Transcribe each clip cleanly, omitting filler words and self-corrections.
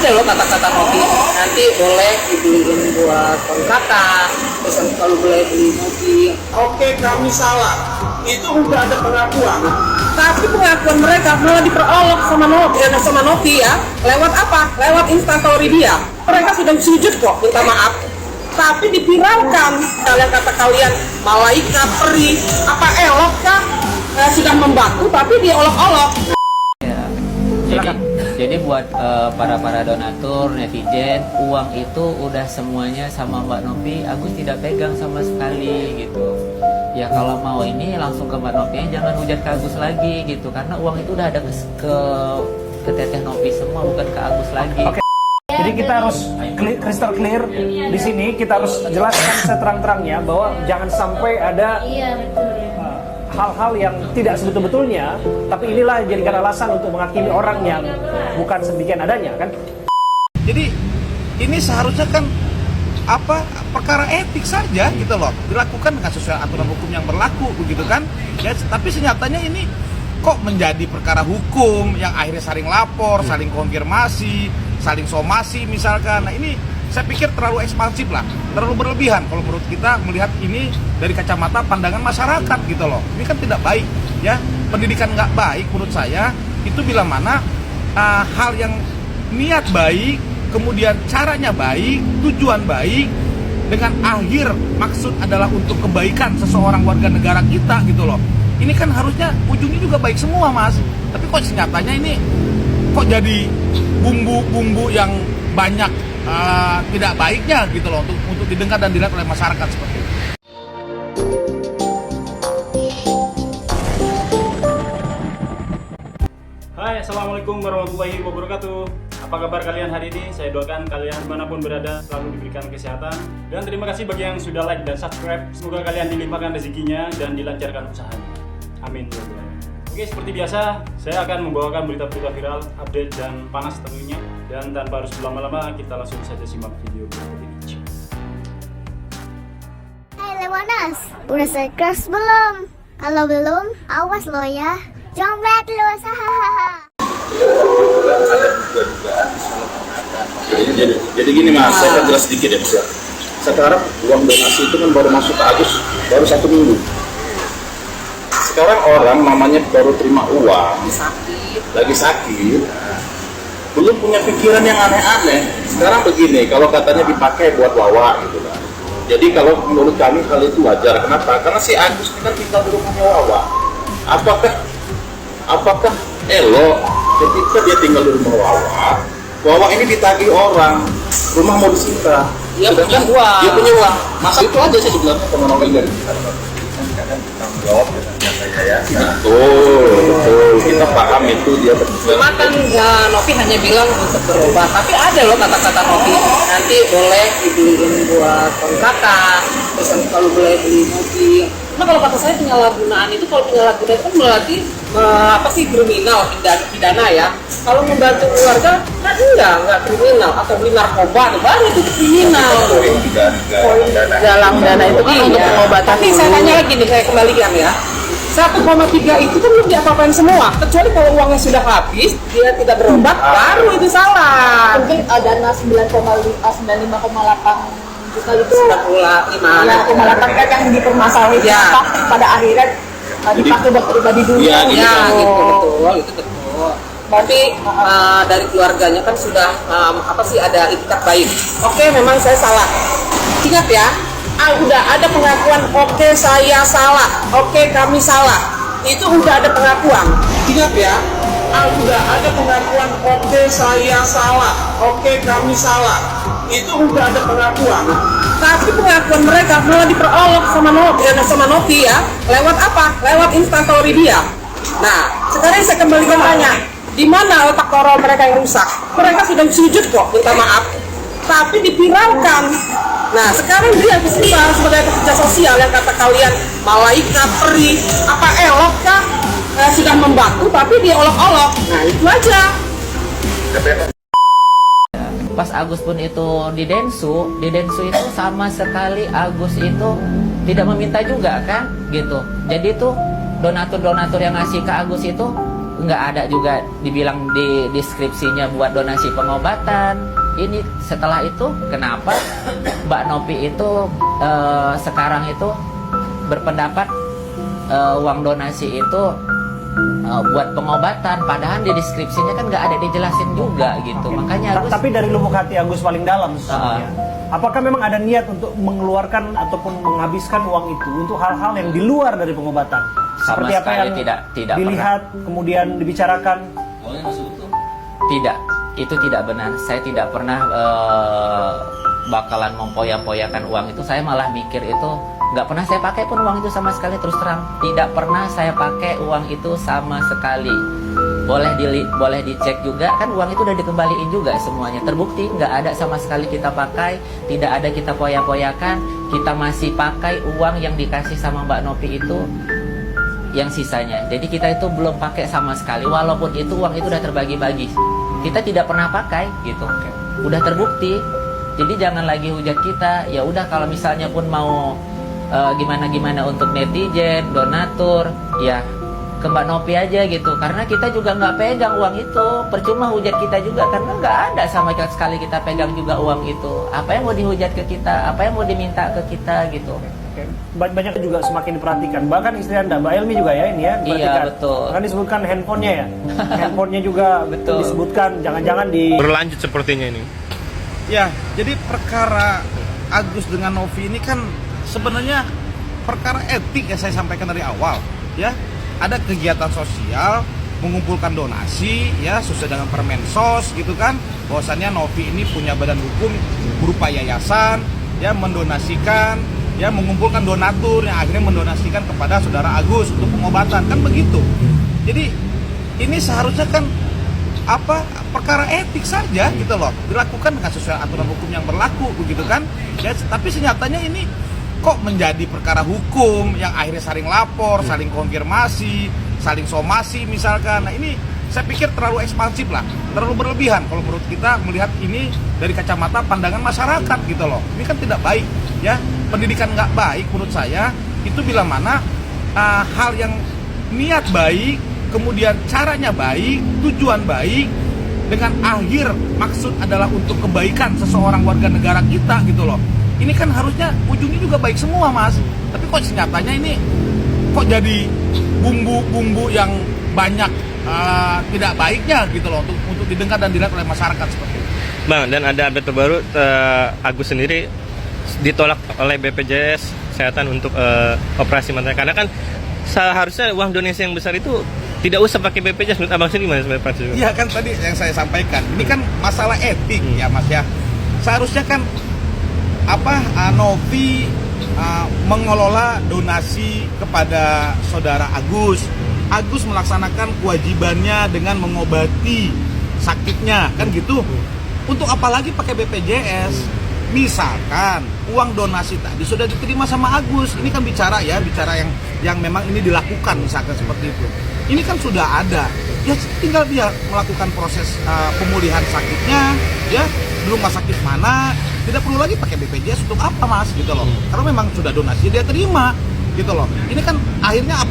ada loh kata-kata Novi, nanti boleh dibeliin buat kontrakan, terus kalau boleh beli mobil. Oke, kami salah. Itu udah ada pengakuan. Tapi pengakuan mereka malah diperolok sama Novi ya. Lewat apa? Lewat instastory dia. Mereka sudah sujud kok minta maaf. Tapi dipiralkan. Kalian kata kalian malaikat, peri, apa elok kah? Sudah membantu tapi diolok-olok. Jadi buat para donatur, netizen, uang itu udah semuanya sama Mbak Novi. Agus tidak pegang sama sekali gitu. Ya kalau mau ini langsung ke Mbak Novi, jangan hujat ke Agus lagi gitu. Karena uang itu udah ada ke Teteh Novi semua, bukan ke Agus lagi. Oke. Jadi kita harus crystal clear di sini. Kita harus jelaskan seterang-terangnya bahwa jangan sampai ada hal-hal yang tidak sebetul-betulnya, tapi inilah jadikan alasan untuk menghakimi orang yang bukan sedemikian adanya, kan? Jadi ini seharusnya kan perkara etik saja gitu loh, dilakukan dengan sesuai aturan hukum yang berlaku begitu kan? Ya, tapi senyatanya ini kok menjadi perkara hukum yang akhirnya saling lapor, saling konfirmasi, saling somasi misalkan. Nah ini saya pikir terlalu ekspansif lah, terlalu berlebihan kalau menurut kita melihat ini dari kacamata pandangan masyarakat gitu loh. Ini kan tidak baik ya, pendidikan nggak baik menurut saya itu bila mana hal yang niat baik, kemudian caranya baik, tujuan baik, dengan akhir maksud adalah untuk kebaikan seseorang warga negara kita gitu loh. Ini kan harusnya ujungnya juga baik semua mas, tapi kok senyatanya ini kok jadi bumbu-bumbu yang banyak tidak baiknya gitu loh untuk didengar dan dilihat oleh masyarakat seperti itu. Hai, assalamualaikum warahmatullahi wabarakatuh. Apa kabar kalian hari ini? Saya doakan kalian dimanapun berada selalu diberikan kesehatan. Dan terima kasih bagi yang sudah like dan subscribe. Semoga kalian dilimpahkan rezekinya dan dilancarkan usahanya. Amin. Oke, seperti biasa, saya akan membawakan berita-berita viral, update dan panas tentunya. Dan tanpa harus berlama-lama, kita langsung saja simak video berikut ini. Hai Lewanas, udah subscribe belum? Kalau belum, awas lo ya. Jombret lo, hahaha. Jadi gini mas, saya akan jelas sedikit ya mas ya. Sekarang uang donasi itu kan baru masuk ke Agus baru 1 minggu. Sekarang orang mamanya baru terima uang, lagi sakit, belum punya pikiran yang aneh-aneh. Sekarang begini, kalau katanya dipakai buat Wawa gitu kan. Jadi kalau menurut kami hal itu wajar. Kenapa? Karena si Agus ini kan tinggal di rumahnya Wawa. Apakah elok ketika dia tinggal di rumah Wawa ini ditagih orang, rumah mau disita. Dia punya uang. Dia punya uang. Masa itu aja sih sebenarnya pengenalan dari jawab ya. Betul. Kita paham itu dia betul. Cuma kan Novi hanya bilang untuk berobat, tapi ada loh kata-kata Novi, nanti boleh dibeliin buat kontrakan, terus kalau boleh beli mobil. Nah kalau kata saya penyalahgunaan itu, kalau penyalahgunaan itu berarti kriminal, pidana ya. Kalau membantu keluarga kan enggak kriminal, atau beli narkoba baru itu kriminal. Dalam dana itu kan untuk pengobatan. Tapi saya tanya lagi nih, saya kembalikan ya. 1,3 itu kan belum diapa-apain semua, kecuali kalau uangnya sudah habis, dia tidak berobat, baru itu salah. Mungkin dana 9,5,8 juta itu 9,8 kan yang dipermasalahin ya. Pada akhirnya dipakai buat pribadi dulu. Ya, itu betul. Tapi dari keluarganya kan sudah ada itikat baik. Oke, memang saya salah. Ingat ya, udah ada pengakuan. Oke, saya salah. Oke, kami salah. Itu udah ada pengakuan. Ingat ya, udah ada pengakuan. Oke, saya salah. Oke, kami salah. Itu udah ada pengakuan. Tapi pengakuan mereka malah diperolok sama Novi ya. Lewat apa? Lewat instastory dia. Nah, sekarang saya kembalikan tanya, di mana otak koral mereka yang rusak? Mereka sudah sujud kok minta maaf, tapi dipiralkan. Nah, sekarang dia diserang sebagai pekerja sosial yang kata kalian malaikat, peri, apa elok kah? Sudah membantu tapi diolok-olok. Nah, itu aja. Pas Agus pun itu di Densu itu sama sekali Agus itu tidak meminta juga kan gitu. Jadi itu donatur yang ngasih ke Agus itu nggak ada juga dibilang di deskripsinya buat donasi pengobatan. Ini setelah itu kenapa Mbak Novi itu sekarang itu berpendapat uang donasi itu buat pengobatan, padahal di deskripsinya kan nggak ada dijelasin juga gitu. Makanya Agus, Tapi dari lubuk hati Agus paling dalam sesungguhnya, apakah memang ada niat untuk mengeluarkan ataupun menghabiskan uang itu untuk hal-hal yang di luar dari pengobatan? Sama Seperti apa sekali yang tidak dilihat kemudian dibicarakan? Tidak, itu tidak benar. Saya tidak pernah bakalan mempoya-poyakan uang itu. Saya malah mikir itu nggak pernah saya pakai pun uang itu sama sekali. Terus terang, tidak pernah saya pakai uang itu sama sekali. Boleh dicek juga, kan uang itu udah dikembaliin juga semuanya. Terbukti nggak ada sama sekali kita pakai, tidak ada kita poya-poyakan. Kita masih pakai uang yang dikasih sama Mbak Novi itu yang sisanya. Jadi kita itu belum pakai sama sekali, walaupun itu uang itu udah terbagi-bagi. Kita tidak pernah pakai gitu. Udah terbukti. Jadi jangan lagi hujat kita. Ya udah, kalau misalnya pun mau gimana untuk netizen, donatur, ya ke Mbak Novi aja gitu. Karena kita juga nggak pegang uang itu. Percuma hujat kita juga, karena nggak ada sama sekali kita pegang juga uang itu. Apa yang mau dihujat ke kita, apa yang mau diminta ke kita gitu. Banyak juga semakin diperhatikan. Bahkan istri Anda, Mbak Elmi juga ya ini ya diperhatikan. Iya, betul. Kan disebutkan handphonenya ya. Handphonenya juga Betul. disebutkan, jangan-jangan di Berlanjut sepertinya ini. Ya, jadi perkara Agus dengan Novi ini kan sebenarnya perkara etik ya, saya sampaikan dari awal. Ya, ada kegiatan sosial, mengumpulkan donasi, ya sesuai dengan Permensos gitu kan. Bahwasannya Novi ini punya badan hukum berupa yayasan, ya mendonasikan, ya mengumpulkan donatur yang akhirnya mendonasikan kepada saudara Agus untuk pengobatan, kan begitu. Jadi ini seharusnya kan perkara etik saja gitu loh, dilakukan dengan sesuai aturan hukum yang berlaku begitu kan ya. Tapi senyatanya ini kok menjadi perkara hukum yang akhirnya saling lapor, saling konfirmasi, saling somasi misalkan. Nah ini saya pikir terlalu ekspansif lah, terlalu berlebihan kalau menurut kita melihat ini dari kacamata pandangan masyarakat gitu loh. Ini kan tidak baik ya, pendidikan nggak baik menurut saya itu bila mana hal yang niat baik, kemudian caranya baik, tujuan baik, dengan akhir maksud adalah untuk kebaikan seseorang warga negara kita gitu loh. Ini kan harusnya ujungnya juga baik semua mas. Tapi kok senyatanya ini kok jadi bumbu-bumbu yang banyak tidak baiknya gitu loh untuk didengar dan dilihat oleh masyarakat seperti itu. Bang, dan ada update terbaru, Agus sendiri ditolak oleh BPJS Kesehatan untuk operasi mata. Karena kan seharusnya uang donasi yang besar itu tidak usah pakai BPJS. Menurut abang sendiri gimana sebenarnya? Iya kan tadi yang saya sampaikan, ini kan masalah etik ya mas ya. Seharusnya kan Novi mengelola donasi kepada saudara Agus. Agus melaksanakan kewajibannya dengan mengobati sakitnya kan gitu. Untuk apalagi pakai BPJS? Misalkan uang donasi tadi sudah diterima sama Agus, ini kan bicara yang memang ini dilakukan misalkan seperti itu. Ini kan sudah ada, ya tinggal dia melakukan proses pemulihan sakitnya, ya di rumah sakit mana, tidak perlu lagi pakai BPJS untuk apa mas gitu loh. Karena memang sudah donasi dia terima gitu loh. Ini kan akhirnya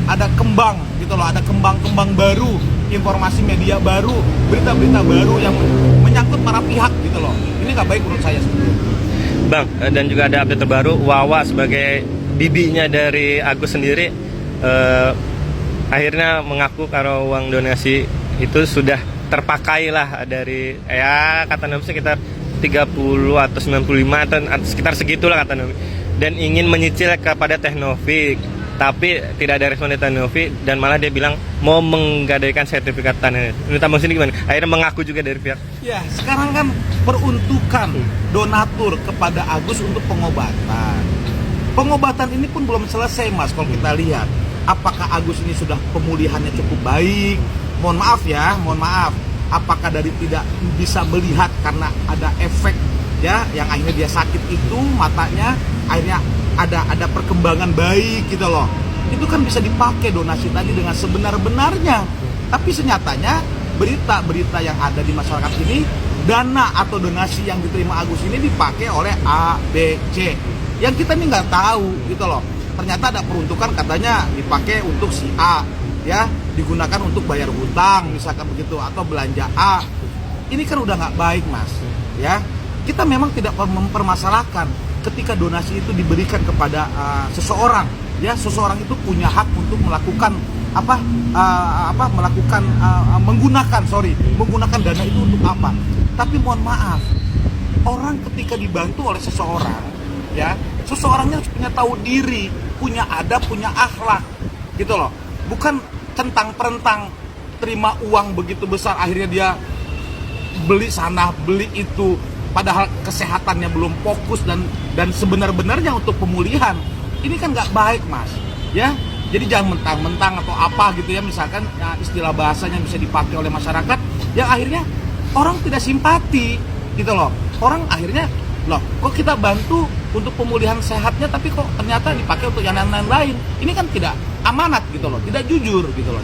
ada kembang gitu loh, ada kembang baru, informasi media baru, berita-berita baru yang menyangkut para pihak gitu loh. Ini nggak baik menurut saya. Bang, dan juga ada update terbaru, Wawa sebagai bibinya dari Agus sendiri akhirnya mengaku kalau uang donasi itu sudah terpakai lah dari kata Novi sekitar 30 atau 95 atau sekitar segitulah kata Novi, dan ingin menyicil kepada Teh Novi, tapi tidak ada respon dari Teh Novi dan malah dia bilang mau menggadaikan sertifikat tanah. Menurut abang sini gimana? Akhirnya mengaku juga dari pihak. Ya sekarang kan peruntukan donatur kepada Agus untuk pengobatan ini pun belum selesai mas. Kalau kita lihat apakah Agus ini sudah pemulihannya cukup baik, mohon maaf, apakah dari tidak bisa melihat karena ada efek ya yang akhirnya dia sakit itu matanya, akhirnya ada perkembangan baik gitu loh. Itu kan bisa dipakai donasi tadi dengan sebenar-benarnya. Tapi senyatanya berita-berita yang ada di masyarakat ini, dana atau donasi yang diterima Agus ini dipakai oleh A, B, C. Yang kita ini nggak tahu gitu loh. Ternyata ada peruntukan katanya dipakai untuk si A, ya digunakan untuk bayar hutang misalkan begitu atau belanja A. Ini kan udah nggak baik, Mas. Ya, kita memang tidak mempermasalahkan ketika donasi itu diberikan kepada seseorang. Ya, seseorang itu punya hak untuk melakukan menggunakan dana itu untuk apa. Tapi mohon maaf, orang ketika dibantu oleh seseorang, ya, seseorangnya harus punya tahu diri, punya adab, punya akhlak, gitu loh. Bukan centang-perentang terima uang begitu besar akhirnya dia beli sana beli itu, padahal kesehatannya belum fokus dan sebenar-benarnya untuk pemulihan. Ini kan nggak baik, Mas, ya. Jadi jangan mentang-mentang atau apa gitu ya, misalkan ya, istilah bahasanya bisa dipakai oleh masyarakat yang akhirnya orang tidak simpati gitu loh. Orang akhirnya, loh kok kita bantu untuk pemulihan sehatnya tapi kok ternyata dipakai untuk yang lain-lain. Ini kan tidak amanat gitu loh, tidak jujur gitu loh.